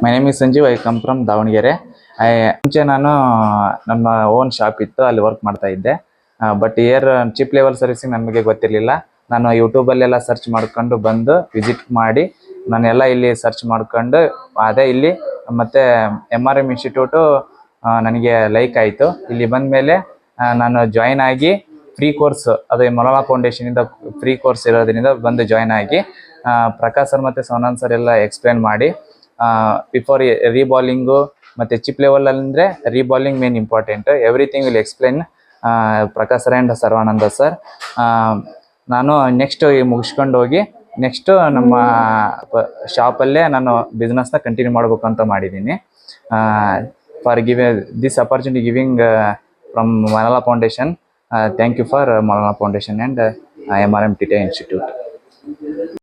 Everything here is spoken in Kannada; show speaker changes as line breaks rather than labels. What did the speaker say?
My name is Sanjeev. I come from Davanagere. ಮುಂಚೆ ನಾನು ನನ್ನ ಓನ್ ಶಾಪ್ ಇತ್ತು, ಅಲ್ಲಿ ವರ್ಕ್ ಮಾಡ್ತಾ ಇದ್ದೆ. ಬಟ್ ಚಿಪ್ ಲೆವೆಲ್ ಸರ್ವಿಸಿಂಗ್ ನಮಗೆ ಗೊತ್ತಿರಲಿಲ್ಲ. ನಾನು ಯೂಟ್ಯೂಬಲ್ಲೆಲ್ಲ ಸರ್ಚ್ ಮಾಡ್ಕೊಂಡು ಬಂದು ವಿಸಿಟ್ ಮಾಡಿ ನಾನೆಲ್ಲ ಇಲ್ಲಿ ಸರ್ಚ್ ಮಾಡ್ಕೊಂಡು ಅದೇ ಇಲ್ಲಿ ಮತ್ತು MRM ಇನ್ಸ್ಟಿಟ್ಯೂಟು ನನಗೆ ಲೈಕ್ ಆಯಿತು. ಇಲ್ಲಿ ಬಂದ ಮೇಲೆ ನಾನು ಜಾಯ್ನ್ ಆಗಿ ಫ್ರೀ ಕೋರ್ಸ್, ಅದು ಮಲನಾ ಫೌಂಡೇಶನಿಂದ ಫ್ರೀ ಕೋರ್ಸ್ ಇರೋದ್ರಿಂದ ಬಂದು ಜಾಯ್ನ್ ಆಗಿ ಪ್ರಕಾಶ್ ಸರ್ ಮತ್ತು ಸೋನನ್ ಸರ್ ಎಲ್ಲ ಎಕ್ಸ್ಪ್ಲೇನ್ ಮಾಡಿ ಬಿಫೋರ್ ರೀಬಾಲಿಂಗು ಮತ್ತು ಚಿಪ್ ಲೆವೆಲ್ ಅಂದರೆ reballing main important, everything will explain Prakash sir and Sarvananda sir. ನಾನು ನೆಕ್ಸ್ಟ್ ಮುಗಿಸ್ಕೊಂಡು ಹೋಗಿ ನೆಕ್ಸ್ಟು ನಮ್ಮ ಶಾಪಲ್ಲೇ ನಾನು ಬಿಸ್ನೆಸ್ನ ಕಂಟಿನ್ಯೂ ಮಾಡಬೇಕು ಅಂತ ಮಾಡಿದ್ದೀನಿ. For this opportunity giving from Malana foundation. Thank you for Malana foundation and MRM TTI Institute.